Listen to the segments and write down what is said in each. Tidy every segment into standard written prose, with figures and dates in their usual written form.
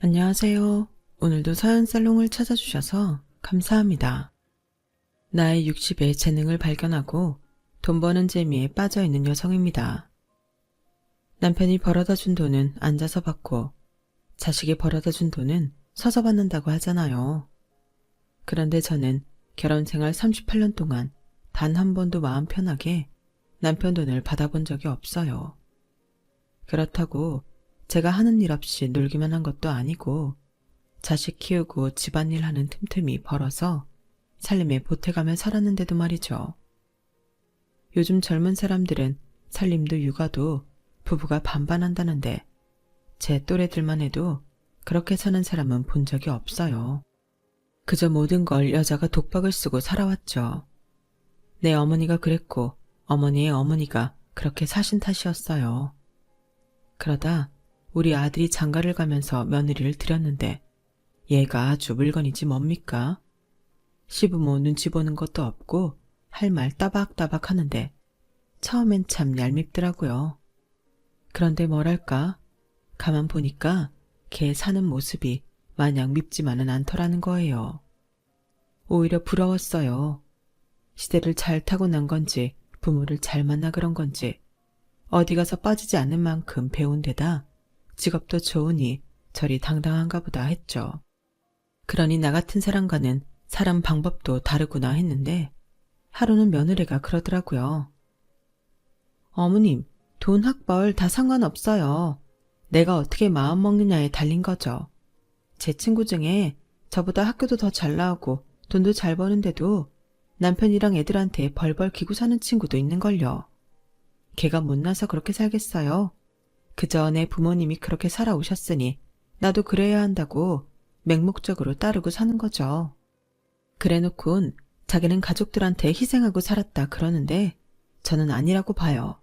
안녕하세요. 오늘도 서연살롱을 찾아주셔서 감사합니다. 나의 60의 재능을 발견하고 돈 버는 재미에 빠져있는 여성입니다. 남편이 벌어다 준 돈은 앉아서 받고 자식이 벌어다 준 돈은 서서 받는다고 하잖아요. 그런데 저는 결혼 생활 38년 동안 단 한 번도 마음 편하게 남편 돈을 받아본 적이 없어요. 그렇다고 제가 하는 일 없이 놀기만 한 것도 아니고 자식 키우고 집안일 하는 틈틈이 벌어서 살림에 보태가며 살았는데도 말이죠. 요즘 젊은 사람들은 살림도 육아도 부부가 반반한다는데 제 또래들만 해도 그렇게 사는 사람은 본 적이 없어요. 그저 모든 걸 여자가 독박을 쓰고 살아왔죠. 내 어머니가 그랬고 어머니의 어머니가 그렇게 사신 탓이었어요. 그러다 우리 아들이 장가를 가면서 며느리를 들였는데 얘가 아주 물건이지 뭡니까? 시부모 눈치 보는 것도 없고 할 말 따박따박 하는데 처음엔 참 얄밉더라고요. 그런데 뭐랄까 가만 보니까 걔 사는 모습이 마냥 밉지만은 않더라는 거예요. 오히려 부러웠어요. 시대를 잘 타고 난 건지 부모를 잘 만나 그런 건지 어디 가서 빠지지 않는 만큼 배운 데다 직업도 좋으니 저리 당당한가 보다 했죠. 그러니 나 같은 사람과는 사람 방법도 다르구나 했는데 하루는 며느리가 그러더라고요. 어머님, 돈 학벌 다 상관없어요. 내가 어떻게 마음 먹느냐에 달린 거죠. 제 친구 중에 저보다 학교도 더 잘 나오고 돈도 잘 버는데도 남편이랑 애들한테 벌벌 기고 사는 친구도 있는걸요. 걔가 못나서 그렇게 살겠어요. 그저 내 부모님이 그렇게 살아오셨으니 나도 그래야 한다고 맹목적으로 따르고 사는 거죠. 그래놓곤 자기는 가족들한테 희생하고 살았다 그러는데 저는 아니라고 봐요.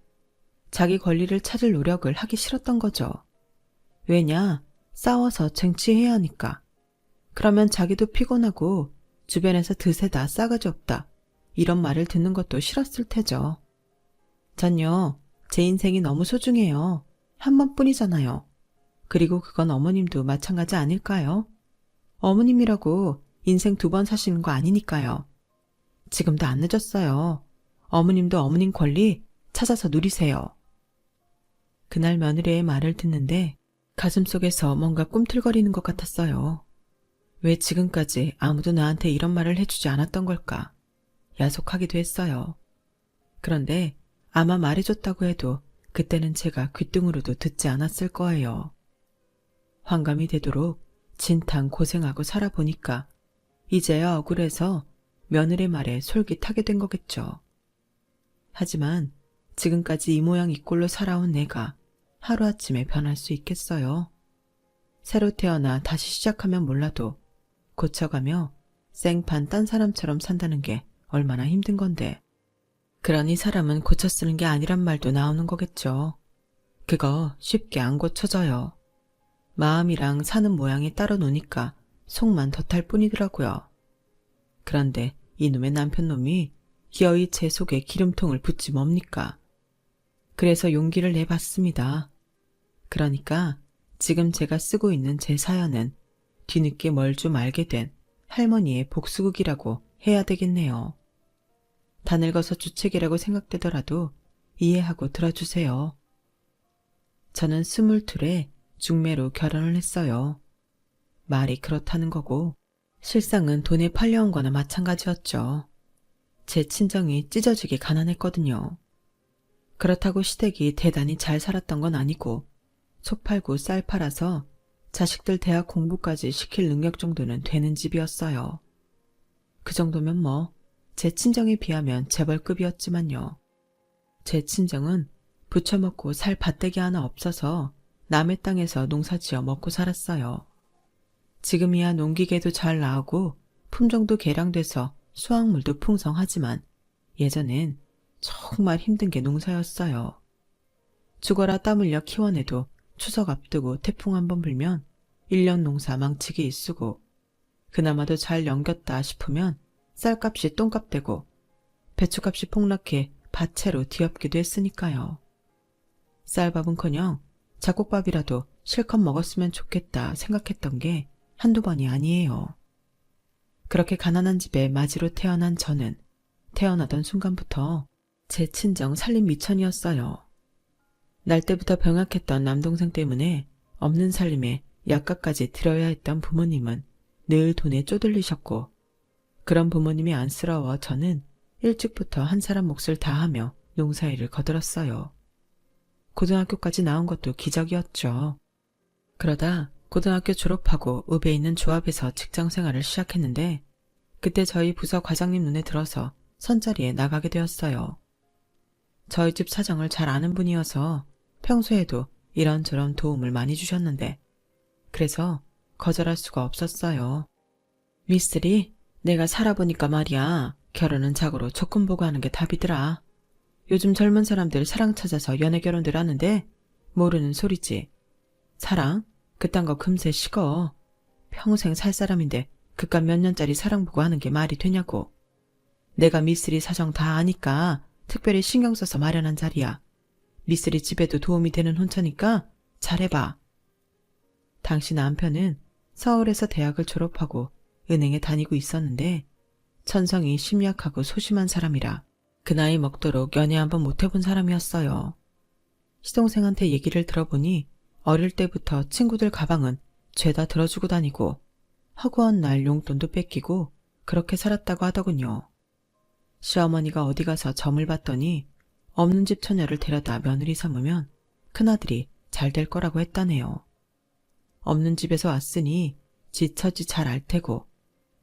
자기 권리를 찾을 노력을 하기 싫었던 거죠. 왜냐? 싸워서 쟁취해야 하니까. 그러면 자기도 피곤하고 주변에서 드세다 싸가지 없다 이런 말을 듣는 것도 싫었을 테죠. 전요, 제 인생이 너무 소중해요. 한 번뿐이잖아요. 그리고 그건 어머님도 마찬가지 아닐까요? 어머님이라고 인생 2번 사시는 거 아니니까요. 지금도 안 늦었어요. 어머님도 어머님 권리 찾아서 누리세요. 그날 며느리의 말을 듣는데 가슴속에서 뭔가 꿈틀거리는 것 같았어요. 왜 지금까지 아무도 나한테 이런 말을 해주지 않았던 걸까? 야속하기도 했어요. 그런데 아마 말해줬다고 해도 그때는 제가 귓등으로도 듣지 않았을 거예요. 환감이 되도록 진탕 고생하고 살아보니까 이제야 억울해서 며느리 말에 솔깃하게 된 거겠죠. 하지만 지금까지 이 모양 이 꼴로 살아온 내가 하루아침에 변할 수 있겠어요? 새로 태어나 다시 시작하면 몰라도 고쳐가며 생판 딴 사람처럼 산다는 게 얼마나 힘든 건데. 그러니 사람은 고쳐 쓰는 게 아니란 말도 나오는 거겠죠. 그거 쉽게 안 고쳐져요. 마음이랑 사는 모양이 따로 노니까 속만 더 탈 뿐이더라고요. 그런데 이놈의 남편놈이 기어이 제 속에 기름통을 붓지 뭡니까? 그래서 용기를 내봤습니다. 그러니까 지금 제가 쓰고 있는 제 사연은 뒤늦게 뭘 좀 알게 된 할머니의 복수극이라고 해야 되겠네요. 다 늙어서 주책이라고 생각되더라도 이해하고 들어주세요. 저는 22에 중매로 결혼을 했어요. 말이 그렇다는 거고 실상은 돈에 팔려온 거나 마찬가지였죠. 제 친정이 찢어지게 가난했거든요. 그렇다고 시댁이 대단히 잘 살았던 건 아니고 소 팔고 쌀 팔아서 자식들 대학 공부까지 시킬 능력 정도는 되는 집이었어요. 그 정도면 뭐 제 친정에 비하면 재벌급이었지만요. 제 친정은 부쳐먹고 살 밭대기 하나 없어서 남의 땅에서 농사지어 먹고 살았어요. 지금이야 농기계도 잘 나오고 품종도 개량돼서 수확물도 풍성하지만 예전엔 정말 힘든 게 농사였어요. 죽어라 땀 흘려 키워내도 추석 앞두고 태풍 한번 불면 1년 농사 망치기 일쑤고 그나마도 잘 넘겼다 싶으면 쌀값이 똥값 되고 배추값이 폭락해 밭채로 뒤엎기도 했으니까요. 쌀밥은커녕 잡곡밥이라도 실컷 먹었으면 좋겠다 생각했던 게 한두 번이 아니에요. 그렇게 가난한 집에 마지로 태어난 저는 태어나던 순간부터 제 친정 살림 미천이었어요. 날 때부터 병약했던 남동생 때문에 없는 살림에 약값까지 들여야 했던 부모님은 늘 돈에 쪼들리셨고, 그런 부모님이 안쓰러워 저는 일찍부터 한 사람 몫을 다하며 농사일을 거들었어요. 고등학교까지 나온 것도 기적이었죠. 그러다 고등학교 졸업하고 읍에 있는 조합에서 직장 생활을 시작했는데, 그때 저희 부서 과장님 눈에 들어서 선자리에 나가게 되었어요. 저희 집 사정을 잘 아는 분이어서 평소에도 이런저런 도움을 많이 주셨는데, 그래서 거절할 수가 없었어요. 미쓰리, 내가 살아보니까 말이야, 결혼은 자고로 조건 보고 하는 게 답이더라. 요즘 젊은 사람들 사랑 찾아서 연애 결혼들 하는데 모르는 소리지. 사랑? 그딴 거 금세 식어. 평생 살 사람인데 그깟 몇 년짜리 사랑 보고 하는 게 말이 되냐고. 내가 미쓰리 사정 다 아니까 특별히 신경 써서 마련한 자리야. 미쓰리 집에도 도움이 되는 혼처니까 잘해봐. 당시 남편은 서울에서 대학을 졸업하고 은행에 다니고 있었는데, 천성이 심약하고 소심한 사람이라 그 나이 먹도록 연애 한번 못 해본 사람이었어요. 시동생한테 얘기를 들어보니 어릴 때부터 친구들 가방은 죄다 들어주고 다니고 허구한 날 용돈도 뺏기고 그렇게 살았다고 하더군요. 시어머니가 어디 가서 점을 봤더니 없는 집 처녀를 데려다 며느리 삼으면 큰아들이 잘 될 거라고 했다네요. 없는 집에서 왔으니 지 처지 잘 알 테고,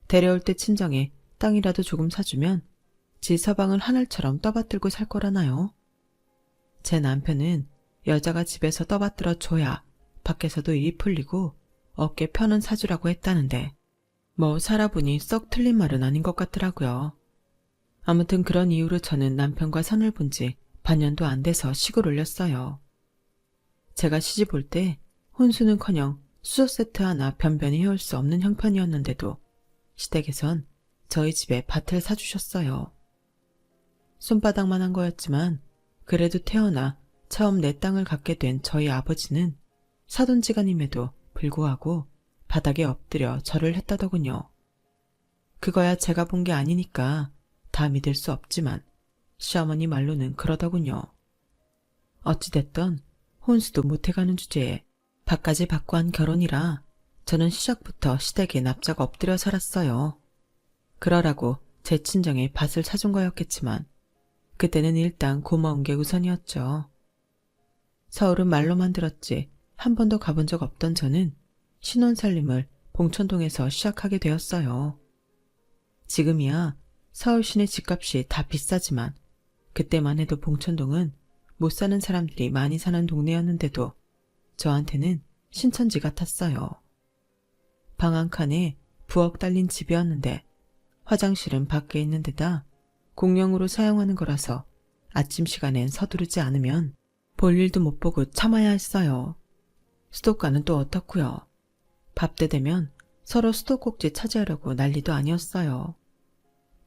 데려올 때 친정에 땅이라도 조금 사주면 지 서방을 하늘처럼 떠받들고 살 거라나요? 제 남편은 여자가 집에서 떠받들어 줘야 밖에서도 일이 풀리고 어깨 편은 사주라고 했다는데, 뭐 살아보니 썩 틀린 말은 아닌 것 같더라고요. 아무튼 그런 이유로 저는 남편과 선을 본 지 반년도 안 돼서 시골 올렸어요. 제가 시집 올 때 혼수는커녕 수저 세트 하나 변변히 해올 수 없는 형편이었는데도 시댁에선 저희 집에 밭을 사주셨어요. 손바닥만 한 거였지만 그래도 태어나 처음 내 땅을 갖게 된 저희 아버지는 사돈지간임에도 불구하고 바닥에 엎드려 절을 했다더군요. 그거야 제가 본 게 아니니까 다 믿을 수 없지만 시어머니 말로는 그러더군요. 어찌됐던 혼수도 못해가는 주제에 밥까지 받고 한 결혼이라 저는 시작부터 시댁에 납작 엎드려 살았어요. 그러라고 제 친정에 밭을 사준 거였겠지만 그때는 일단 고마운 게 우선이었죠. 서울은 말로만 들었지 한 번도 가본 적 없던 저는 신혼살림을 봉천동에서 시작하게 되었어요. 지금이야 서울 시내 집값이 다 비싸지만 그때만 해도 봉천동은 못 사는 사람들이 많이 사는 동네였는데도 저한테는 신천지 같았어요. 방 한 칸에 부엌 딸린 집이었는데 화장실은 밖에 있는 데다 공용으로 사용하는 거라서 아침 시간엔 서두르지 않으면 볼 일도 못 보고 참아야 했어요. 수도가는 또 어떻고요. 밥 때 되면 서로 수도꼭지 차지하려고 난리도 아니었어요.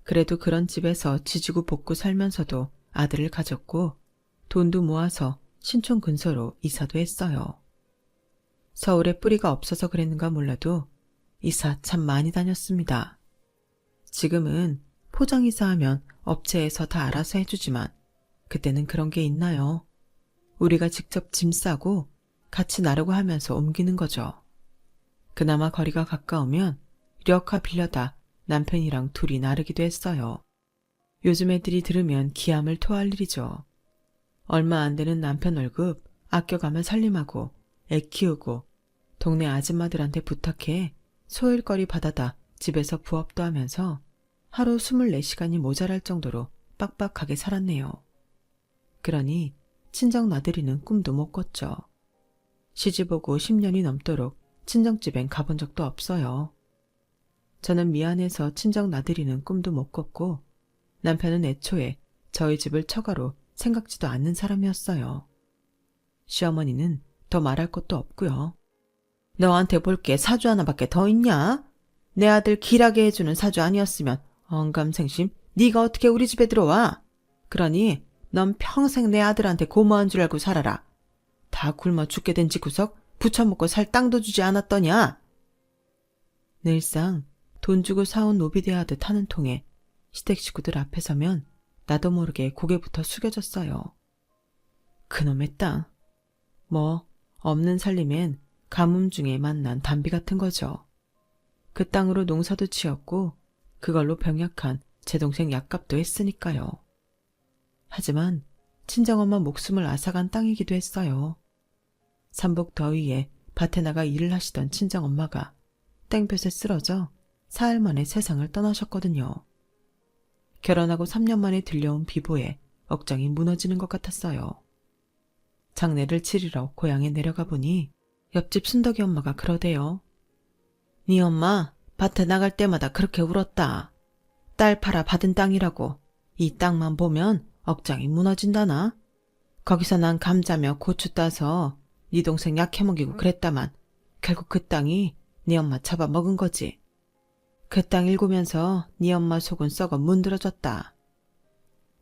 그래도 그런 집에서 지지고 볶고 살면서도 아들을 가졌고 돈도 모아서 신촌 근소로 이사도 했어요. 서울에 뿌리가 없어서 그랬는가 몰라도 이사 참 많이 다녔습니다. 지금은 포장이사하면 업체에서 다 알아서 해주지만 그때는 그런 게 있나요? 우리가 직접 짐 싸고 같이 나르고 하면서 옮기는 거죠. 그나마 거리가 가까우면 려카 빌려다 남편이랑 둘이 나르기도 했어요. 요즘 애들이 들으면 기함을 토할 일이죠. 얼마 안 되는 남편 월급 아껴가며 살림하고 애 키우고 동네 아줌마들한테 부탁해 소일거리 받아다 집에서 부업도 하면서 하루 24시간이 모자랄 정도로 빡빡하게 살았네요. 그러니 친정 나들이는 꿈도 못 꿨죠. 시집오고 10년이 넘도록 친정집엔 가본 적도 없어요. 저는 미안해서 친정 나들이는 꿈도 못 꿨고 남편은 애초에 저희 집을 처가로 생각지도 않는 사람이었어요. 시어머니는 더 말할 것도 없고요. 너한테 볼 게 사주 하나밖에 더 있냐? 내 아들 길하게 해주는 사주 아니었으면 언감생심 네가 어떻게 우리 집에 들어와? 그러니 넌 평생 내 아들한테 고마운 줄 알고 살아라. 다 굶어 죽게 된 집구석 부쳐먹고 살 땅도 주지 않았더냐? 늘상 돈 주고 사온 노비 대하듯 하는 통에 시댁 식구들 앞에 서면 나도 모르게 고개부터 숙여졌어요. 그놈의 땅. 뭐 없는 살림엔 가뭄 중에 만난 단비 같은 거죠. 그 땅으로 농사도 지었고 그걸로 병약한 제 동생 약값도 했으니까요. 하지만 친정엄마 목숨을 앗아간 땅이기도 했어요. 삼복 더위에 밭에 나가 일을 하시던 친정엄마가 땡볕에 쓰러져 사흘 만에 세상을 떠나셨거든요. 결혼하고 3년 만에 들려온 비보에 억장이 무너지는 것 같았어요. 장례를 치르러 고향에 내려가 보니 옆집 순덕이 엄마가 그러대요. 네 엄마 밭에 나갈 때마다 그렇게 울었다. 딸 팔아 받은 땅이라고 이 땅만 보면 억장이 무너진다나. 거기서 난 감자며 고추 따서 네 동생 약해 먹이고 그랬다만 결국 그 땅이 네 엄마 잡아먹은 거지. 그 땅 일구면서 네 엄마 속은 썩어 문드러졌다.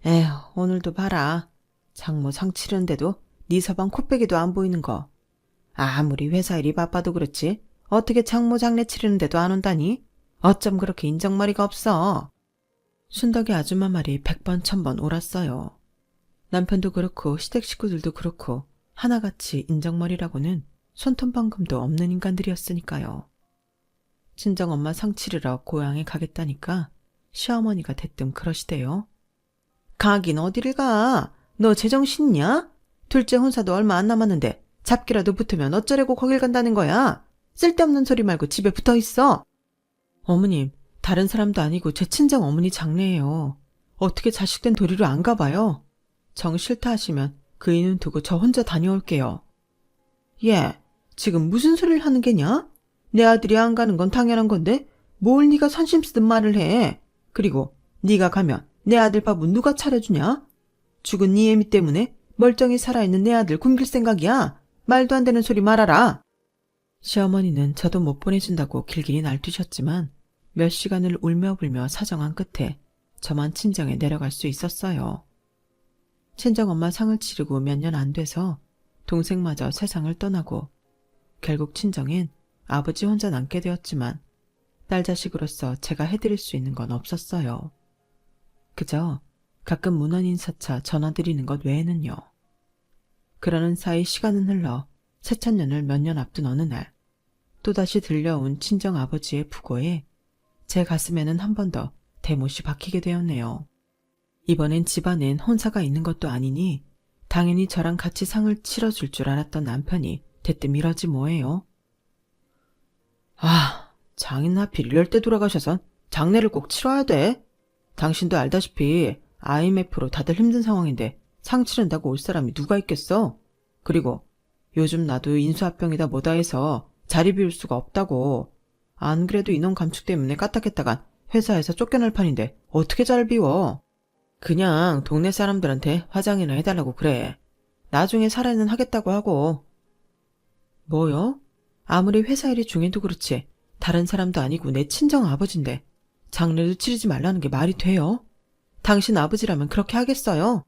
에휴, 오늘도 봐라. 장모 상 치르는데도 네 서방 코빼기도 안 보이는 거. 아무리 회사 일이 바빠도 그렇지 어떻게 장모 장례 치르는데도 안 온다니? 어쩜 그렇게 인정머리가 없어. 순덕이 아줌마 말이 100번 1000번 옳았어요. 남편도 그렇고 시댁 식구들도 그렇고 하나같이 인정머리라고는 손톱만큼도 없는 인간들이었으니까요. 친정엄마 상 치르러 고향에 가겠다니까 시어머니가 대뜸 그러시대요. 가긴 어디를 가? 너 제정신이냐? 둘째 혼사도 얼마 안 남았는데 잡기라도 붙으면 어쩌려고 거길 간다는 거야? 쓸데없는 소리 말고 집에 붙어있어. 어머님, 다른 사람도 아니고 제 친정 어머니 장례예요. 어떻게 자식된 도리로 안 가봐요? 정 싫다 하시면 그 인은 두고 저 혼자 다녀올게요. 얘, 지금 무슨 소리를 하는 게냐? 내 아들이 안 가는 건 당연한 건데 뭘 네가 선심 쓰든 말을 해. 그리고 네가 가면 내 아들 밥은 누가 차려주냐? 죽은 네 애미 때문에 멀쩡히 살아있는 내 아들 굶길 생각이야. 말도 안 되는 소리 말아라. 시어머니는 저도 못 보내준다고 길길이 날뛰셨지만 몇 시간을 울며불며 사정한 끝에 저만 친정에 내려갈 수 있었어요. 친정엄마 상을 치르고 몇 년 안 돼서 동생마저 세상을 떠나고 결국 친정엔 아버지 혼자 남게 되었지만 딸 자식으로서 제가 해드릴 수 있는 건 없었어요. 그저 가끔 문안 인사차 전화드리는 것 외에는요. 그러는 사이 시간은 흘러 새천년을 몇 년 앞둔 어느 날 또다시 들려온 친정아버지의 부고에 제 가슴에는 한 번 더 대못이 박히게 되었네요. 이번엔 집안엔 혼사가 있는 것도 아니니 당연히 저랑 같이 상을 치러줄 줄 알았던 남편이 대뜸 이러지 뭐예요. 아, 장인 하필 이럴 때 돌아가셔선 장례를 꼭 치러야 돼. 당신도 알다시피 IMF로 다들 힘든 상황인데 상 치른다고 올 사람이 누가 있겠어? 그리고 요즘 나도 인수합병이다 뭐다 해서 자리 비울 수가 없다고. 안 그래도 인원 감축 때문에 까딱했다간 회사에서 쫓겨날 판인데 어떻게 잘 비워. 그냥 동네 사람들한테 화장이나 해달라고 그래. 나중에 살아는 하겠다고 하고. 뭐요? 아무리 회사 일이 중해도 그렇지 다른 사람도 아니고 내 친정 아버지인데 장례도 치르지 말라는 게 말이 돼요? 당신 아버지라면 그렇게 하겠어요?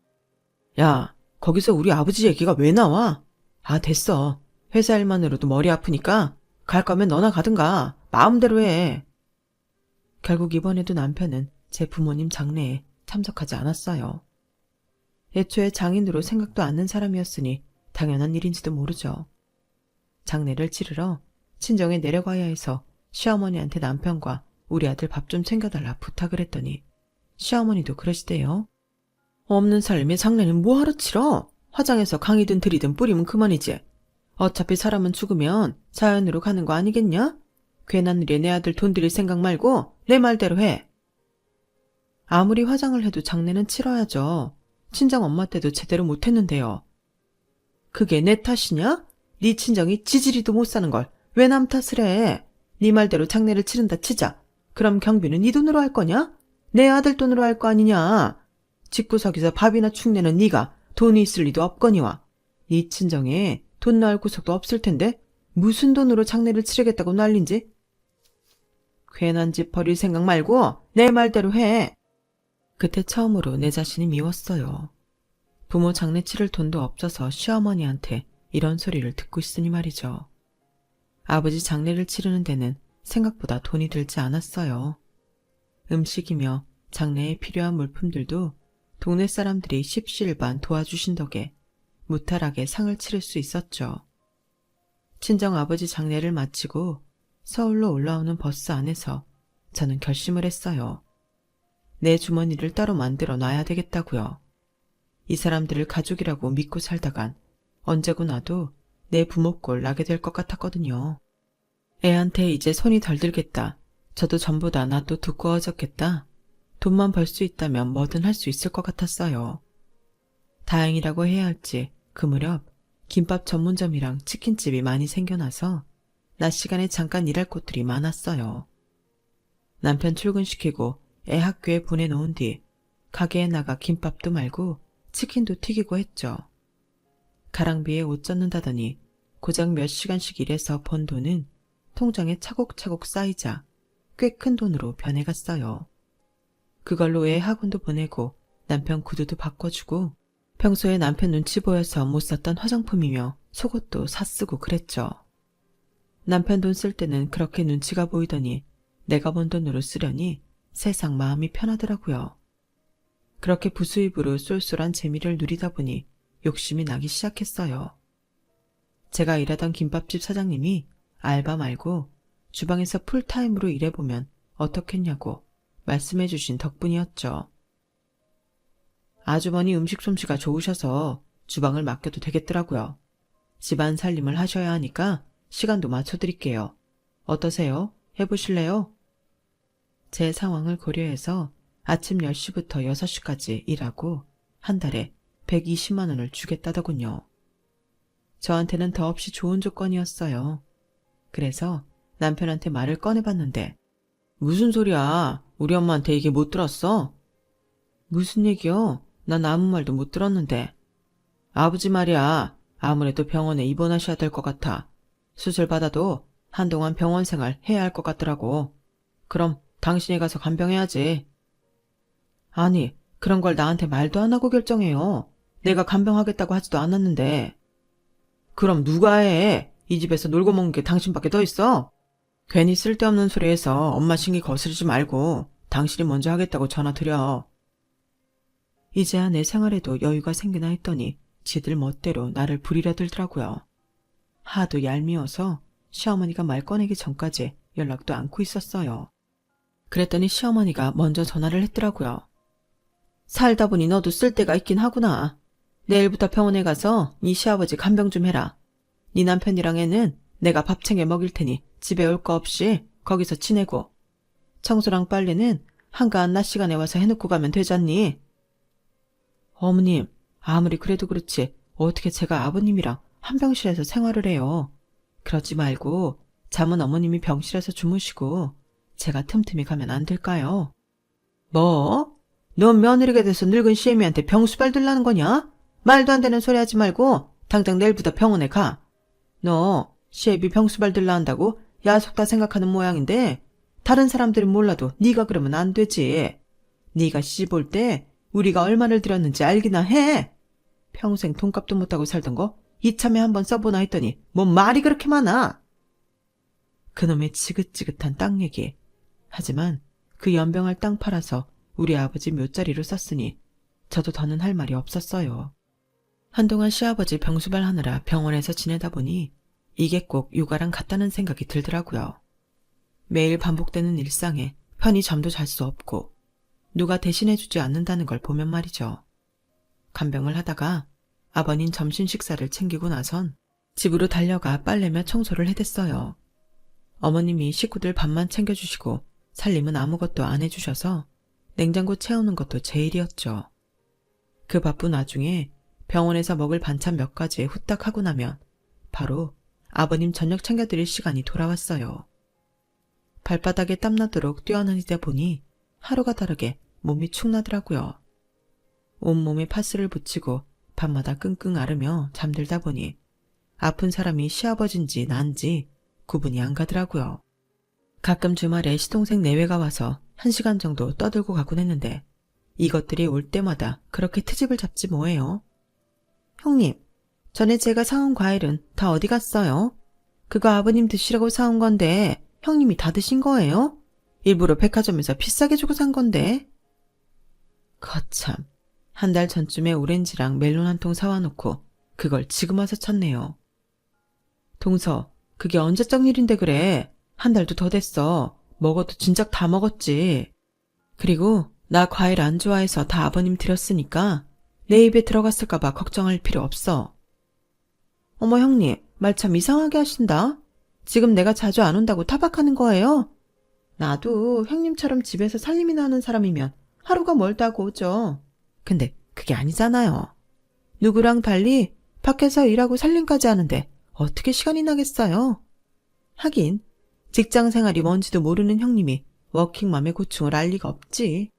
야, 거기서 우리 아버지 얘기가 왜 나와? 아, 됐어. 회사 일만으로도 머리 아프니까 갈 거면 너나 가든가. 마음대로 해. 결국 이번에도 남편은 제 부모님 장례에 참석하지 않았어요. 애초에 장인으로 생각도 않는 사람이었으니 당연한 일인지도 모르죠. 장례를 치르러 친정에 내려가야 해서 시어머니한테 남편과 우리 아들 밥 좀 챙겨달라 부탁을 했더니 시어머니도 그러시대요. 없는 삶에 장례는 뭐하러 치러? 화장해서 강이든 들이든 뿌리면 그만이지. 어차피 사람은 죽으면 자연으로 가는 거 아니겠냐? 괜한 일에 내 아들 돈 들일 생각 말고 내 말대로 해. 아무리 화장을 해도 장례는 치러야죠. 친정 엄마 때도 제대로 못했는데요. 그게 내 탓이냐? 네 친정이 지지리도 못 사는 걸 왜 남 탓을 해? 네 말대로 장례를 치른다 치자. 그럼 경비는 네 돈으로 할 거냐? 내 아들 돈으로 할 거 아니냐? 집구석에서 밥이나 축내는 네가 돈이 있을 리도 없거니와. 네 친정에 돈 나올 구석도 없을 텐데 무슨 돈으로 장례를 치르겠다고 난린지? 괜한 집 버릴 생각 말고 내 말대로 해. 그때 처음으로 내 자신이 미웠어요. 부모 장례 치를 돈도 없어서 시어머니한테 이런 소리를 듣고 있으니 말이죠. 아버지 장례를 치르는 데는 생각보다 돈이 들지 않았어요. 음식이며 장례에 필요한 물품들도 동네 사람들이 십시일반 도와주신 덕에 무탈하게 상을 치를 수 있었죠. 친정 아버지 장례를 마치고 서울로 올라오는 버스 안에서 저는 결심을 했어요. 내 주머니를 따로 만들어 놔야 되겠다고요. 이 사람들을 가족이라고 믿고 살다간 언제고 나도 내 부모 꼴 나게 될 것 같았거든요. 애한테 이제 손이 덜 들겠다. 저도 전보다 낯도 두꺼워졌겠다. 돈만 벌 수 있다면 뭐든 할 수 있을 것 같았어요. 다행이라고 해야 할지 그 무렵 김밥 전문점이랑 치킨집이 많이 생겨나서 낮 시간에 잠깐 일할 곳들이 많았어요. 남편 출근시키고 애 학교에 보내놓은 뒤 가게에 나가 김밥도 말고 치킨도 튀기고 했죠. 가랑비에 옷 젖는다더니 고작 몇 시간씩 일해서 번 돈은 통장에 차곡차곡 쌓이자 꽤 큰 돈으로 변해갔어요. 그걸로 애 학원도 보내고 남편 구두도 바꿔주고 평소에 남편 눈치 보여서 못 샀던 화장품이며 속옷도 사쓰고 그랬죠. 남편 돈 쓸 때는 그렇게 눈치가 보이더니 내가 번 돈으로 쓰려니 세상 마음이 편하더라고요. 그렇게 부수입으로 쏠쏠한 재미를 누리다 보니 욕심이 나기 시작했어요. 제가 일하던 김밥집 사장님이 알바 말고 주방에서 풀타임으로 일해보면 어떻겠냐고 말씀해 주신 덕분이었죠. 아주머니 음식 솜씨가 좋으셔서 주방을 맡겨도 되겠더라고요. 집안 살림을 하셔야 하니까 시간도 맞춰드릴게요. 어떠세요? 해보실래요? 제 상황을 고려해서 아침 10시부터 6시까지 일하고 한 달에 120만 원을 주겠다더군요. 저한테는 더없이 좋은 조건이었어요. 그래서 남편한테 말을 꺼내봤는데 무슨 소리야? 우리 엄마한테 얘기 못 들었어? 무슨 얘기요? 난 아무 말도 못 들었는데. 아버지 말이야. 아무래도 병원에 입원하셔야 될 것 같아. 수술 받아도 한동안 병원 생활 해야 할 것 같더라고. 그럼 당신이 가서 간병해야지. 아니, 그런 걸 나한테 말도 안 하고 결정해요. 내가 간병하겠다고 하지도 않았는데. 그럼 누가 해? 이 집에서 놀고 먹는 게 당신밖에 더 있어? 괜히 쓸데없는 소리해서 엄마 신기 거스르지 말고 당신이 먼저 하겠다고 전화 드려. 이제야 내 생활에도 여유가 생기나 했더니 지들 멋대로 나를 부리려 들더라고요. 하도 얄미워서 시어머니가 말 꺼내기 전까지 연락도 않고 있었어요. 그랬더니 시어머니가 먼저 전화를 했더라고요. 살다 보니 너도 쓸 데가 있긴 하구나. 내일부터 병원에 가서 네 시아버지 간병 좀 해라. 네 남편이랑 애는 내가 밥 챙겨 먹일 테니 집에 올 거 없이 거기서 지내고 청소랑 빨래는 한가한 낮 시간에 와서 해놓고 가면 되잖니. 어머님, 아무리 그래도 그렇지 어떻게 제가 아버님이랑 한 병실에서 생활을 해요. 그러지 말고 잠은 어머님이 병실에서 주무시고 제가 틈틈이 가면 안 될까요? 뭐? 넌 며느리가 돼서 늙은 시애미한테 병수발 들라는 거냐? 말도 안 되는 소리 하지 말고 당장 내일부터 병원에 가. 너 시애비 병수발 들라 한다고 야속다 생각하는 모양인데 다른 사람들은 몰라도 네가 그러면 안 되지. 네가 시집 올 때 우리가 얼마를 들였는지 알기나 해. 평생 돈값도 못하고 살던 거 이참에 한번 써보나 했더니 뭔 말이 그렇게 많아. 그놈의 지긋지긋한 땅 얘기. 하지만 그 연병할 땅 팔아서 우리 아버지 묘자리로 썼으니 저도 더는 할 말이 없었어요. 한동안 시아버지 병수발 하느라 병원에서 지내다 보니 이게 꼭 육아랑 같다는 생각이 들더라고요. 매일 반복되는 일상에 편히 잠도 잘 수 없고 누가 대신해주지 않는다는 걸 보면 말이죠. 간병을 하다가 아버님 점심 식사를 챙기고 나선 집으로 달려가 빨래며 청소를 해댔어요. 어머님이 식구들 밥만 챙겨주시고 살림은 아무것도 안 해주셔서 냉장고 채우는 것도 제 일이었죠. 그 바쁜 와중에 병원에서 먹을 반찬 몇 가지 후딱 하고 나면 바로 아버님 저녁 챙겨드릴 시간이 돌아왔어요. 발바닥에 땀나도록 뛰어다니다 보니 하루가 다르게 몸이 축나더라고요. 온몸에 파스를 붙이고 밤마다 끙끙 앓으며 잠들다 보니 아픈 사람이 시아버지인지 난지 구분이 안 가더라고요. 가끔 주말에 시동생 내외가 와서 1시간 정도 떠들고 가곤 했는데 이것들이 올 때마다 그렇게 트집을 잡지 뭐예요. 형님, 전에 제가 사온 과일은 다 어디 갔어요? 그거 아버님 드시라고 사온 건데 형님이 다 드신 거예요? 일부러 백화점에서 비싸게 주고 산 건데. 거참, 한 달 전쯤에 오렌지랑 멜론 한 통 사와 놓고 그걸 지금 와서 찾네요. 동서, 그게 언제적 일인데 그래. 한 달도 더 됐어. 먹어도 진작 다 먹었지. 그리고 나 과일 안 좋아해서 다 아버님 드렸으니까 내 입에 들어갔을까봐 걱정할 필요 없어. 어머 형님, 말 참 이상하게 하신다. 지금 내가 자주 안 온다고 타박하는 거예요? 나도 형님처럼 집에서 살림이나 하는 사람이면 하루가 멀다고 오죠. 근데 그게 아니잖아요. 누구랑 달리 밖에서 일하고 살림까지 하는데 어떻게 시간이 나겠어요? 하긴 직장 생활이 뭔지도 모르는 형님이 워킹맘의 고충을 알 리가 없지.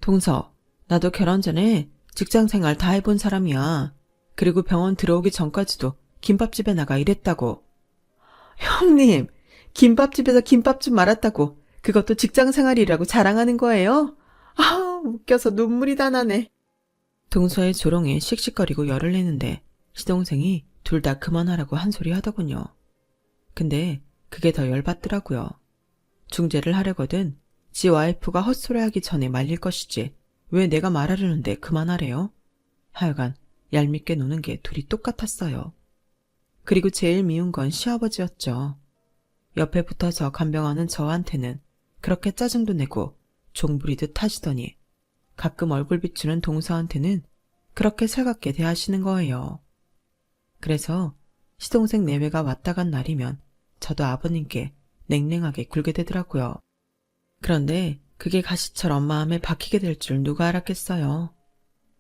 동서, 나도 결혼 전에 직장 생활 다 해본 사람이야. 그리고 병원 들어오기 전까지도 김밥집에 나가 일했다고. 형님, 김밥집에서 김밥집 말았다고 그것도 직장 생활이라고 자랑하는 거예요? 아, 웃겨서 눈물이 다 나네. 동서의 조롱에 씩씩거리고 열을 내는데 시동생이 둘 다 그만하라고 한 소리 하더군요. 근데 그게 더 열받더라고요. 중재를 하려거든 지 와이프가 헛소리하기 전에 말릴 것이지 왜 내가 말하려는데 그만하래요? 하여간 얄밉게 노는 게 둘이 똑같았어요. 그리고 제일 미운 건 시아버지였죠. 옆에 붙어서 간병하는 저한테는 그렇게 짜증도 내고 종부리듯 하시더니 가끔 얼굴 비추는 동서한테는 그렇게 살갑게 대하시는 거예요. 그래서 시동생 내외가 왔다 간 날이면 저도 아버님께 냉랭하게 굴게 되더라고요. 그런데 그게 가시처럼 마음에 박히게 될 줄 누가 알았겠어요.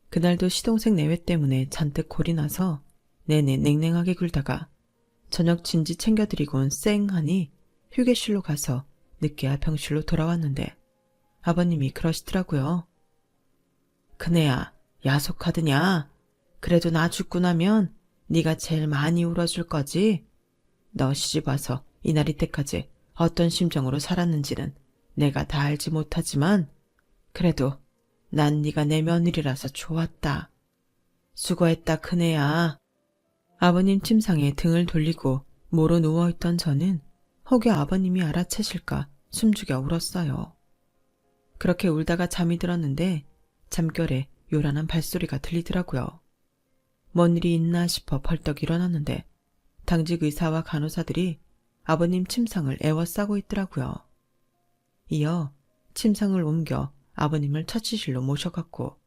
그날도 시동생 내외 때문에 잔뜩 골이 나서 내내 냉랭하게 굴다가 저녁 진지 챙겨드리곤 쌩하니 휴게실로 가서 늦게야 병실로 돌아왔는데 아버님이 그러시더라고요. 큰애야, 야속하드냐? 그래도 나 죽고 나면 네가 제일 많이 울어줄 거지? 너 시집와서 이날 이때까지 어떤 심정으로 살았는지는 내가 다 알지 못하지만 그래도 난 네가 내 며느리라서 좋았다. 수고했다 큰애야. 아버님 침상에 등을 돌리고 모로 누워있던 저는 혹여 아버님이 알아채실까 숨죽여 울었어요. 그렇게 울다가 잠이 들었는데 잠결에 요란한 발소리가 들리더라고요. 뭔 일이 있나 싶어 벌떡 일어났는데 당직 의사와 간호사들이 아버님 침상을 애워싸고 있더라고요. 이어 침상을 옮겨 아버님을 처치실로 모셔갔고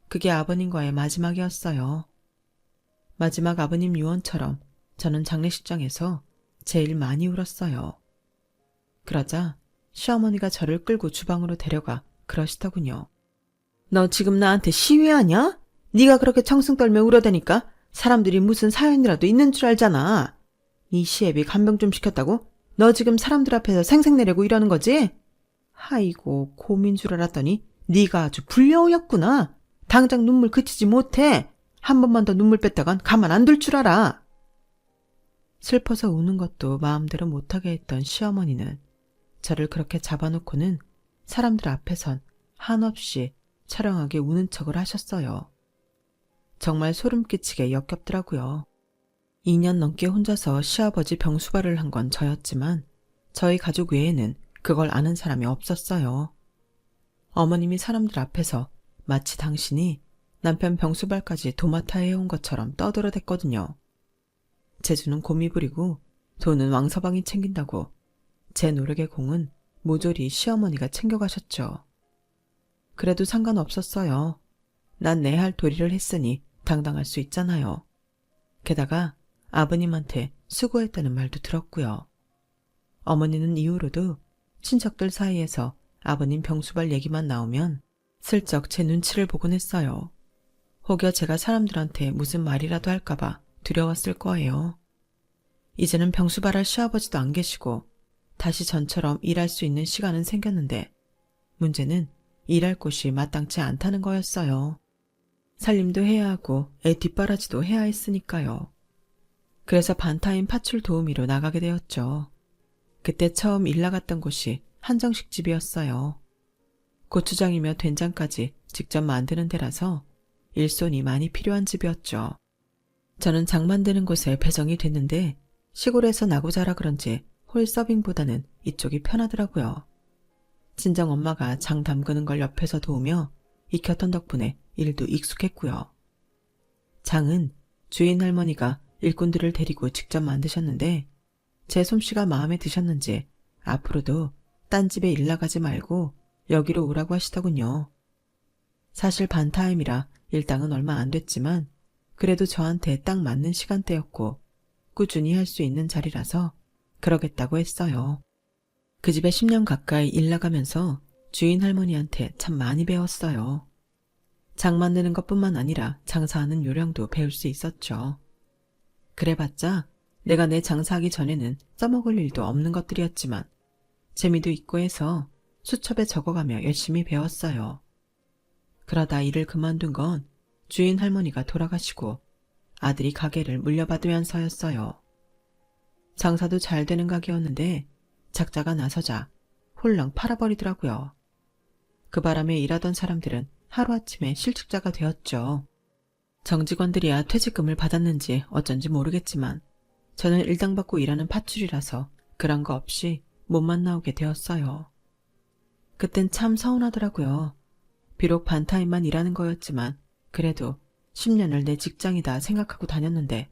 그게 아버님과의 마지막이었어요. 마지막 아버님 유언처럼 저는 장례식장에서 제일 많이 울었어요. 그러자 시어머니가 저를 끌고 주방으로 데려가 그러시더군요. 너 지금 나한테 시위하냐? 네가 그렇게 청승 떨며 울어대니까 사람들이 무슨 사연이라도 있는 줄 알잖아. 이 시애비 간병 좀 시켰다고? 너 지금 사람들 앞에서 생색내려고 이러는 거지? 아이고 곰인 줄 알았더니 네가 아주 불려오였구나. 당장 눈물 그치지 못해. 한 번만 더 눈물 뺐다간 가만 안 둘 줄 알아. 슬퍼서 우는 것도 마음대로 못하게 했던 시어머니는 저를 그렇게 잡아놓고는 사람들 앞에선 한없이 처량하게 우는 척을 하셨어요. 정말 소름 끼치게 역겹더라고요. 2년 넘게 혼자서 시아버지 병수발을 한 건 저였지만 저희 가족 외에는 그걸 아는 사람이 없었어요. 어머님이 사람들 앞에서 마치 당신이 남편 병수발까지 도맡아 해온 것처럼 떠들어댔거든요. 재주는 곰이 부리고 돈은 왕서방이 챙긴다고 제 노력의 공은 모조리 시어머니가 챙겨가셨죠. 그래도 상관없었어요. 난 내 할 도리를 했으니 당당할 수 있잖아요. 게다가 아버님한테 수고했다는 말도 들었고요. 어머니는 이후로도 친척들 사이에서 아버님 병수발 얘기만 나오면 슬쩍 제 눈치를 보곤 했어요. 혹여 제가 사람들한테 무슨 말이라도 할까봐 두려웠을 거예요. 이제는 병수발할 시아버지도 안 계시고 다시 전처럼 일할 수 있는 시간은 생겼는데 문제는 일할 곳이 마땅치 않다는 거였어요. 살림도 해야 하고 애 뒷바라지도 해야 했으니까요. 그래서 반타임 파출 도우미로 나가게 되었죠. 그때 처음 일 나갔던 곳이 한정식집이었어요. 고추장이며 된장까지 직접 만드는 데라서 일손이 많이 필요한 집이었죠. 저는 장 만드는 곳에 배정이 됐는데 시골에서 나고 자라 그런지 홀 서빙보다는 이쪽이 편하더라고요. 친정 엄마가 장 담그는 걸 옆에서 도우며 익혔던 덕분에 일도 익숙했고요. 장은 주인 할머니가 일꾼들을 데리고 직접 만드셨는데 제 솜씨가 마음에 드셨는지 앞으로도 딴 집에 일 나가지 말고 여기로 오라고 하시더군요. 사실 반타임이라 일당은 얼마 안 됐지만 그래도 저한테 딱 맞는 시간대였고 꾸준히 할 수 있는 자리라서 그러겠다고 했어요. 그 집에 10년 가까이 일 나가면서 주인 할머니한테 참 많이 배웠어요. 장 만드는 것뿐만 아니라 장사하는 요령도 배울 수 있었죠. 그래봤자 내가 내 장사하기 전에는 써먹을 일도 없는 것들이었지만 재미도 있고 해서 수첩에 적어가며 열심히 배웠어요. 그러다 일을 그만둔 건 주인 할머니가 돌아가시고 아들이 가게를 물려받으면서였어요. 장사도 잘 되는 가게였는데 작자가 나서자 홀랑 팔아버리더라고요. 그 바람에 일하던 사람들은 하루아침에 실직자가 되었죠. 정직원들이야 퇴직금을 받았는지 어쩐지 모르겠지만 저는 일당 받고 일하는 팥줄이라서 그런 거 없이 몸만 나오게 되었어요. 그땐 참 서운하더라고요. 비록 반타임만 일하는 거였지만 그래도 10년을 내 직장이다 생각하고 다녔는데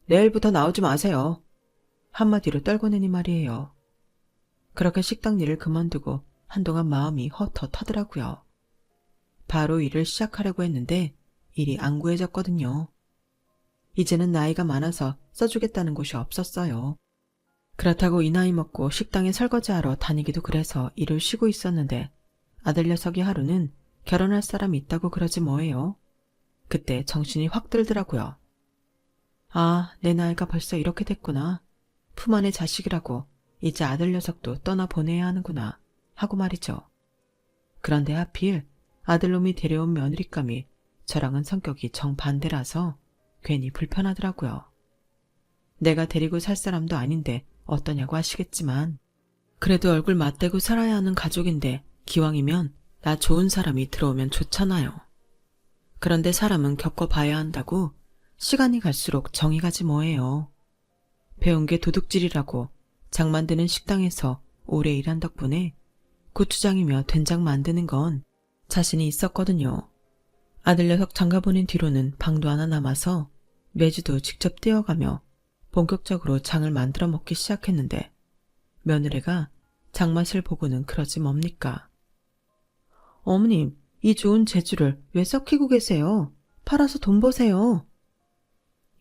내일부터 나오지 마세요. 한마디로 떨궈내니 말이에요. 그렇게 식당 일을 그만두고 한동안 마음이 헛헛하더라고요. 바로 일을 시작하려고 했는데 일이 안 구해졌거든요. 이제는 나이가 많아서 써주겠다는 곳이 없었어요. 그렇다고 이 나이 먹고 식당에 설거지하러 다니기도 그래서 일을 쉬고 있었는데 아들 녀석이 하루는 결혼할 사람이 있다고 그러지 뭐예요. 그때 정신이 확 들더라고요. 아, 내 나이가 벌써 이렇게 됐구나. 품 안의 자식이라고 이제 아들 녀석도 떠나보내야 하는구나 하고 말이죠. 그런데 하필 아들놈이 데려온 며느리감이 저랑은 성격이 정반대라서 괜히 불편하더라고요. 내가 데리고 살 사람도 아닌데 어떠냐고 하시겠지만 그래도 얼굴 맞대고 살아야 하는 가족인데 기왕이면 나 좋은 사람이 들어오면 좋잖아요. 그런데 사람은 겪어봐야 한다고 시간이 갈수록 정이 가지 뭐예요. 배운 게 도둑질이라고 장 만드는 식당에서 오래 일한 덕분에 고추장이며 된장 만드는 건 자신이 있었거든요. 아들 녀석 장가 보낸 뒤로는 방도 하나 남아서 매주도 직접 뛰어가며 본격적으로 장을 만들어 먹기 시작했는데 며느리가 장맛을 보고는 그러지 뭡니까? 어머님, 이 좋은 재주를 왜 썩히고 계세요? 팔아서 돈 버세요.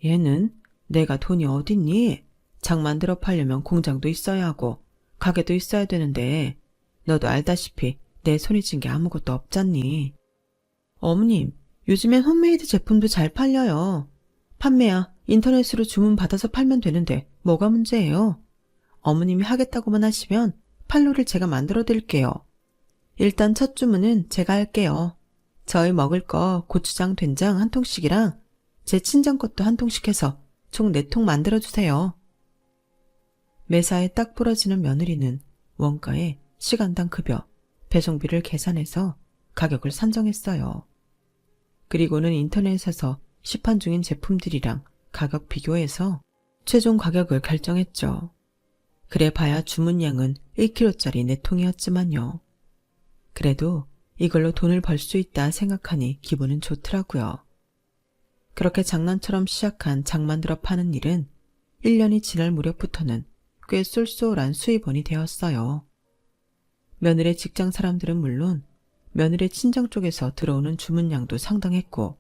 얘는 내가 돈이 어딨니? 장 만들어 팔려면 공장도 있어야 하고 가게도 있어야 되는데 너도 알다시피 내 손이 진 게 아무것도 없잖니. 어머님, 요즘엔 홈메이드 제품도 잘 팔려요. 판매야 인터넷으로 주문 받아서 팔면 되는데 뭐가 문제예요? 어머님이 하겠다고만 하시면 판로를 제가 만들어 드릴게요. 일단 첫 주문은 제가 할게요. 저희 먹을 거 고추장 된장 한 통씩이랑 제 친정 것도 한 통씩 해서 총 4통 만들어주세요. 매사에 딱 부러지는 며느리는 원가에 시간당 급여, 배송비를 계산해서 가격을 산정했어요. 그리고는 인터넷에서 시판 중인 제품들이랑 가격 비교해서 최종 가격을 결정했죠. 그래 봐야 주문량은 1kg짜리 4통이었지만요. 그래도 이걸로 돈을 벌 수 있다 생각하니 기분은 좋더라고요. 그렇게 장난처럼 시작한 장 만들어 파는 일은 1년이 지날 무렵부터는 꽤 쏠쏠한 수입원이 되었어요. 며느리 직장 사람들은 물론 며느리 친정 쪽에서 들어오는 주문량도 상당했고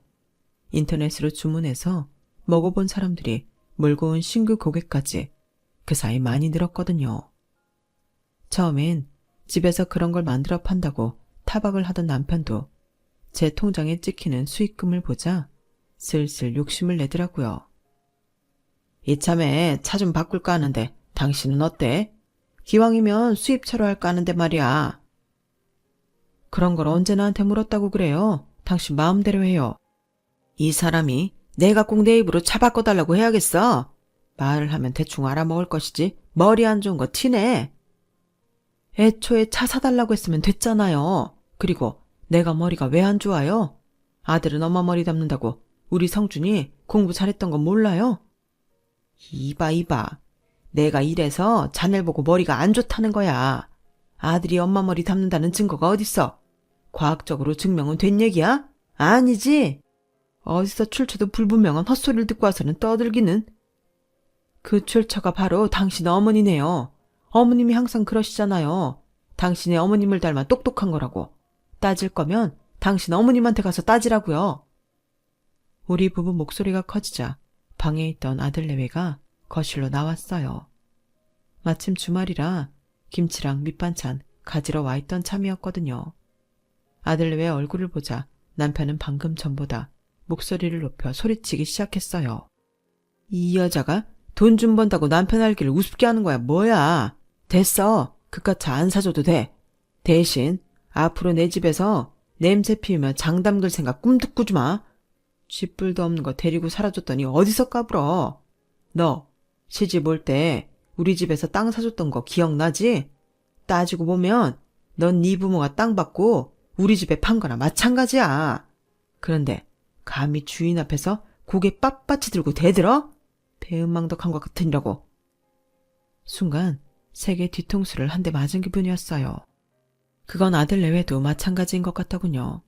인터넷으로 주문해서 먹어본 사람들이 몰고 온 신규 고객까지 그 사이 많이 늘었거든요. 처음엔 집에서 그런 걸 만들어 판다고 타박을 하던 남편도 제 통장에 찍히는 수익금을 보자 슬슬 욕심을 내더라고요. 이참에 차 좀 바꿀까 하는데 당신은 어때? 기왕이면 수입차로 할까 하는데 말이야. 그런 걸 언제 나한테 물었다고 그래요? 당신 마음대로 해요. 이 사람이 내가 꼭 내 입으로 차 바꿔달라고 해야겠어? 말을 하면 대충 알아먹을 것이지 머리 안 좋은 거 티내. 애초에 차 사달라고 했으면 됐잖아요. 그리고 내가 머리가 왜 안 좋아요? 아들은 엄마 머리 담는다고 우리 성준이 공부 잘했던 건 몰라요? 이봐. 내가 이래서 자넬 보고 머리가 안 좋다는 거야. 아들이 엄마 머리 닮는다는 증거가 어딨어? 과학적으로 증명은 된 얘기야? 아니지? 어디서 출처도 불분명한 헛소리를 듣고 와서는 떠들기는. 그 출처가 바로 당신 어머니네요. 어머님이 항상 그러시잖아요. 당신의 어머님을 닮아 똑똑한 거라고. 따질 거면 당신 어머님한테 가서 따지라고요. 우리 부부 목소리가 커지자 방에 있던 아들 내외가 거실로 나왔어요. 마침 주말이라 김치랑 밑반찬 가지러 와 있던 참이었거든요. 아들 내외 얼굴을 보자 남편은 방금 전보다 목소리를 높여 소리치기 시작했어요. 이 여자가 돈 좀 번다고 남편 알기를 우습게 하는 거야 뭐야. 됐어. 그깟 차 안 사줘도 돼. 대신 앞으로 내 집에서 냄새 피우며 장 담글 생각 꿈도 꾸지 마. 쥐뿔도 없는 거 데리고 살아줬더니 어디서 까불어. 너 시집 올 때 우리 집에서 땅 사줬던 거 기억나지? 따지고 보면 넌 네 부모가 땅 받고 우리 집에 판 거나 마찬가지야. 그런데 감히 주인 앞에서 고개 빳빳이 들고 대들어? 배은망덕한 것 같으니라고. 순간 세게 뒤통수를 한 대 맞은 기분이었어요. 그건 아들 내외도 마찬가지인 것 같더군요.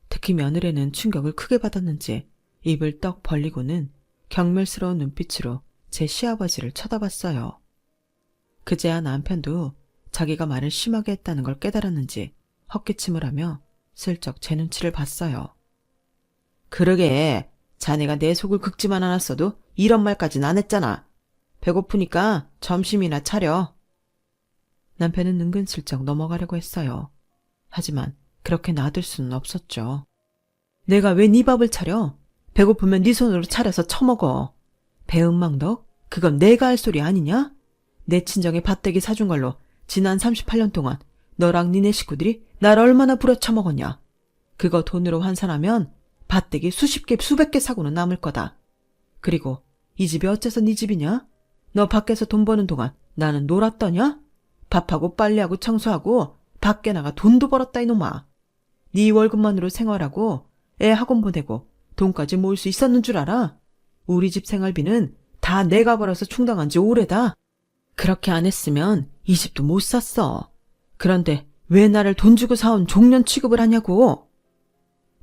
특히 며느리는 충격을 크게 받았는지 입을 떡 벌리고는 경멸스러운 눈빛으로 제 시아버지를 쳐다봤어요. 그제야 남편도 자기가 말을 심하게 했다는 걸 깨달았는지 헛기침을 하며 슬쩍 제 눈치를 봤어요. 그러게 자네가 내 속을 긁지만 않았어도 이런 말까진 안 했잖아. 배고프니까 점심이나 차려. 남편은 은근슬쩍 넘어가려고 했어요. 하지만 그렇게 놔둘 수는 없었죠. 내가 왜 네 밥을 차려? 배고프면 네 손으로 차려서 처먹어. 배은망덕? 그건 내가 할 소리 아니냐? 내 친정에 밭대기 사준 걸로 지난 38년 동안 너랑 니네 식구들이 날 얼마나 부려쳐먹었냐. 그거 돈으로 환산하면 밭대기 수십 개 수백 개 사고는 남을 거다. 그리고 이 집이 어째서 네 집이냐? 너 밖에서 돈 버는 동안 나는 놀았더냐? 밥하고 빨래하고 청소하고 밖에 나가 돈도 벌었다 이놈아. 네 월급만으로 생활하고 애 학원 보내고 돈까지 모을 수 있었는 줄 알아? 우리 집 생활비는 다 내가 벌어서 충당한 지 오래다. 그렇게 안 했으면 이 집도 못 샀어. 그런데 왜 나를 돈 주고 사온 종년 취급을 하냐고.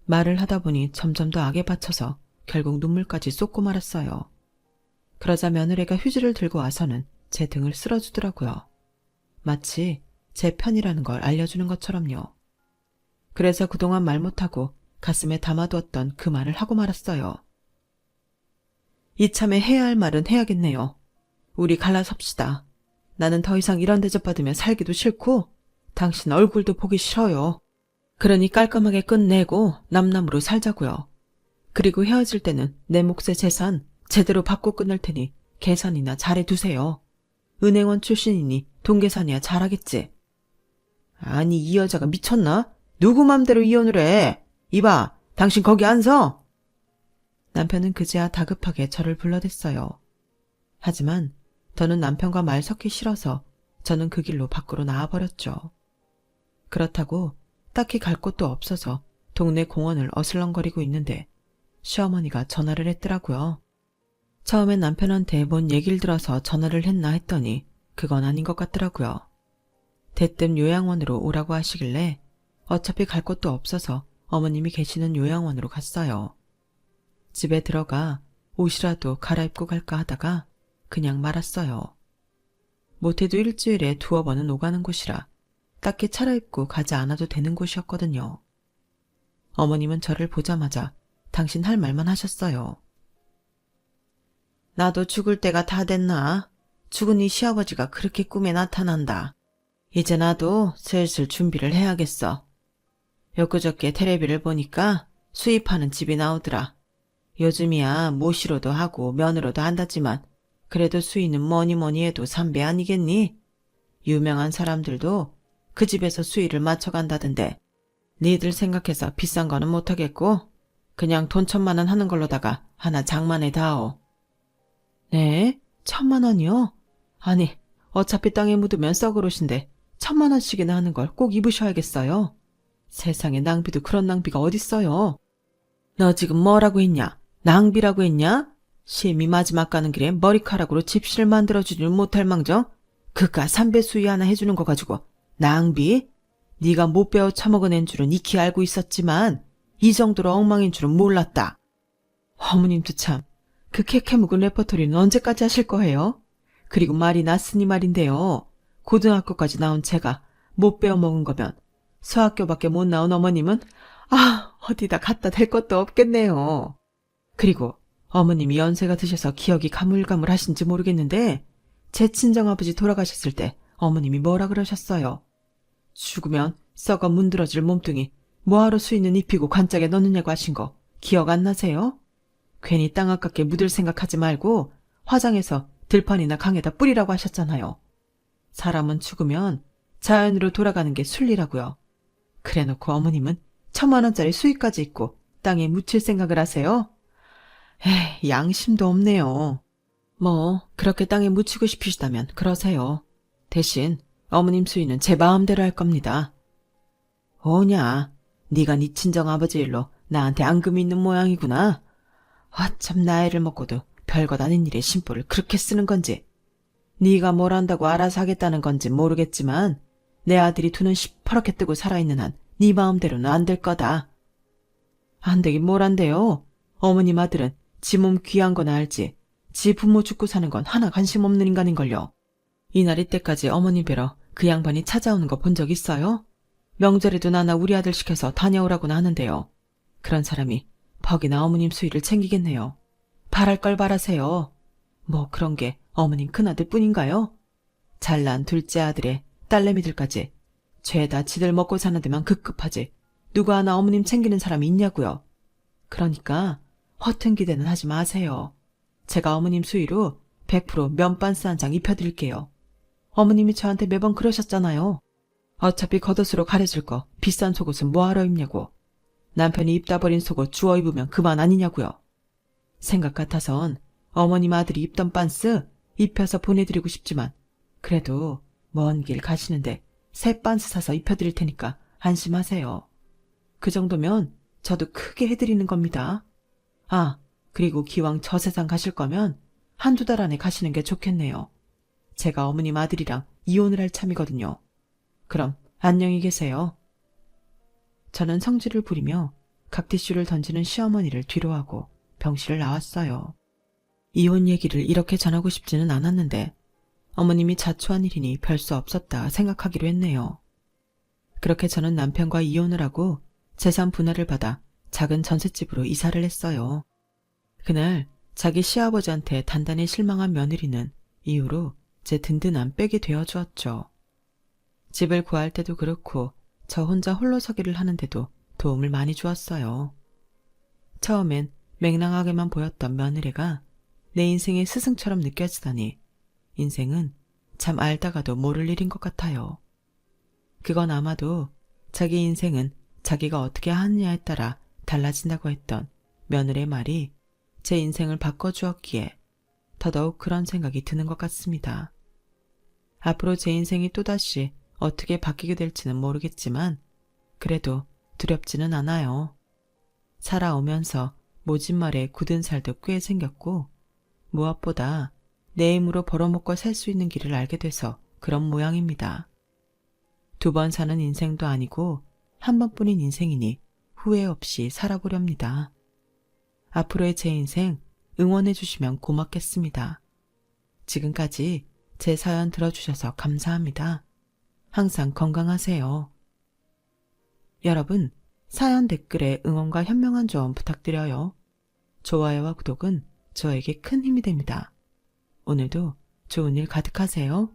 말을 하다 보니 점점 더 악에 받쳐서 결국 눈물까지 쏟고 말았어요. 그러자 며느리가 휴지를 들고 와서는 제 등을 쓸어주더라고요. 마치 제 편이라는 걸 알려주는 것처럼요. 그래서 그동안 말 못하고 가슴에 담아두었던 그 말을 하고 말았어요. 이참에 해야 할 말은 해야겠네요. 우리 갈라섭시다. 나는 더 이상 이런 대접받으며 살기도 싫고 당신 얼굴도 보기 싫어요. 그러니 깔끔하게 끝내고 남남으로 살자고요. 그리고 헤어질 때는 내 몫의 재산 제대로 받고 끝낼 테니 계산이나 잘해두세요. 은행원 출신이니 돈 계산이야 잘하겠지. 아니 이 여자가 미쳤나? 누구 맘대로 이혼을 해. 이봐 당신 거기 안 서. 남편은 그제야 다급하게 저를 불러댔어요. 하지만 더는 남편과 말 섞기 싫어서 저는 그 길로 밖으로 나와버렸죠. 그렇다고 딱히 갈 곳도 없어서 동네 공원을 어슬렁거리고 있는데 시어머니가 전화를 했더라고요. 처음엔 남편한테 뭔 얘기를 들어서 전화를 했나 했더니 그건 아닌 것 같더라고요. 대뜸 요양원으로 오라고 하시길래 어차피 갈 곳도 없어서 어머님이 계시는 요양원으로 갔어요. 집에 들어가 옷이라도 갈아입고 갈까 하다가 그냥 말았어요. 못해도 일주일에 두어 번은 오가는 곳이라 딱히 차려입고 가지 않아도 되는 곳이었거든요. 어머님은 저를 보자마자 당신 할 말만 하셨어요. 나도 죽을 때가 다 됐나? 죽은 이 시아버지가 그렇게 꿈에 나타난다. 이제 나도 슬슬 준비를 해야겠어. 엊그저께 텔레비를 보니까 수입하는 집이 나오더라. 요즘이야 모시로도 하고 면으로도 한다지만 그래도 수입은 뭐니 해도 삼배 아니겠니? 유명한 사람들도 그 집에서 수위를 맞춰간다던데 니들 생각해서 비싼 거는 못하겠고 그냥 돈 1,000만 원 하는 걸로다가 하나 장만해 다오. 네? 1,000만 원이요? 아니 어차피 땅에 묻으면 썩을 옷인데 1,000만 원씩이나 하는 걸 꼭 입으셔야겠어요. 세상에 낭비도 그런 낭비가 어딨어요. 너 지금 뭐라고 했냐? 낭비라고 했냐? 시엠이 마지막 가는 길에 머리카락으로 집신을 만들어주지를 못할 망정 그깟 삼배 수위 하나 해주는 거 가지고 낭비? 네가 못 배워 처먹은 앤 줄은 익히 알고 있었지만 이 정도로 엉망인 줄은 몰랐다. 어머님도 참, 그 캐캐 묵은 레퍼토리는 언제까지 하실 거예요? 그리고 말이 났으니 말인데요. 고등학교까지 나온 제가 못 배워 먹은 거면 수학교밖에 못 나온 어머님은 어디다 갖다 댈 것도 없겠네요. 그리고 어머님이 연세가 드셔서 기억이 가물가물하신지 모르겠는데 제 친정아버지 돌아가셨을 때 어머님이 뭐라 그러셨어요? 죽으면 썩어 문드러질 몸뚱이 뭐하러 수인은 입히고 관짝에 넣느냐고 하신 거 기억 안 나세요? 괜히 땅 아깝게 묻을 생각하지 말고 화장해서 들판이나 강에다 뿌리라고 하셨잖아요. 사람은 죽으면 자연으로 돌아가는 게 순리라고요. 그래놓고 어머님은 1,000만 원짜리 수익까지 있고 땅에 묻힐 생각을 하세요? 에이, 양심도 없네요. 뭐 그렇게 땅에 묻히고 싶으시다면 그러세요. 대신 어머님 수위는 제 마음대로 할 겁니다. 오냐, 네가 네 친정아버지 일로 나한테 앙금이 있는 모양이구나. 참 나이를 먹고도 별것 아닌 일에 심보를 그렇게 쓰는 건지 네가 뭘 안다고 알아서 하겠다는 건지 모르겠지만 내 아들이 두 눈 시퍼렇게 뜨고 살아있는 한 네 마음대로는 안 될 거다. 안 되긴 뭘 안 돼요. 어머님 아들은 지 몸 귀한 건 알지 지 부모 죽고 사는 건 하나 관심 없는 인간인걸요. 이날 이때까지 어머니 뵈러 그 양반이 찾아오는 거 본 적 있어요? 명절에도 나나 우리 아들 시켜서 다녀오라고나 하는데요. 그런 사람이 퍽이나 어머님 수위를 챙기겠네요. 바랄 걸 바라세요. 뭐 그런 게 어머님 큰아들 뿐인가요? 잘난 둘째 아들의 딸내미들까지 죄다 지들 먹고 사는 데만 급급하지 누가 하나 어머님 챙기는 사람이 있냐고요. 그러니까 허튼 기대는 하지 마세요. 제가 어머님 수위로 100% 면반스 한 장 입혀드릴게요. 어머님이 저한테 매번 그러셨잖아요. 어차피 겉옷으로 가려질 거 비싼 속옷은 뭐하러 입냐고. 남편이 입다 버린 속옷 주워 입으면 그만 아니냐고요. 생각 같아선 어머님 아들이 입던 반스 입혀서 보내드리고 싶지만 그래도 먼 길 가시는데 새 반스 사서 입혀드릴 테니까 안심하세요. 그 정도면 저도 크게 해드리는 겁니다. 그리고 기왕 저 세상 가실 거면 한두 달 안에 가시는 게 좋겠네요. 제가 어머님 아들이랑 이혼을 할 참이거든요. 그럼 안녕히 계세요. 저는 성질을 부리며 각티슈를 던지는 시어머니를 뒤로하고 병실을 나왔어요. 이혼 얘기를 이렇게 전하고 싶지는 않았는데 어머님이 자초한 일이니 별 수 없었다 생각하기로 했네요. 그렇게 저는 남편과 이혼을 하고 재산 분할을 받아 작은 전셋집으로 이사를 했어요. 그날 자기 시아버지한테 단단히 실망한 며느리는 이후로 제 든든한 백이 되어주었죠. 집을 구할 때도 그렇고 저 혼자 홀로서기를 하는데도 도움을 많이 주었어요. 처음엔 맹랑하게만 보였던 며느리가 내 인생의 스승처럼 느껴지다니 인생은 참 알다가도 모를 일인 것 같아요. 그건 아마도 자기 인생은 자기가 어떻게 하느냐에 따라 달라진다고 했던 며느리의 말이 제 인생을 바꿔주었기에 더더욱 그런 생각이 드는 것 같습니다. 앞으로 제 인생이 또다시 어떻게 바뀌게 될지는 모르겠지만 그래도 두렵지는 않아요. 살아오면서 모진말에 굳은 살도 꽤 생겼고 무엇보다 내 힘으로 벌어먹고 살 수 있는 길을 알게 돼서 그런 모양입니다. 2번 사는 인생도 아니고 한 번뿐인 인생이니 후회 없이 살아보렵니다. 앞으로의 제 인생 응원해 주시면 고맙겠습니다. 지금까지 제 사연 들어주셔서 감사합니다. 항상 건강하세요. 여러분, 사연 댓글에 응원과 현명한 조언 부탁드려요. 좋아요와 구독은 저에게 큰 힘이 됩니다. 오늘도 좋은 일 가득하세요.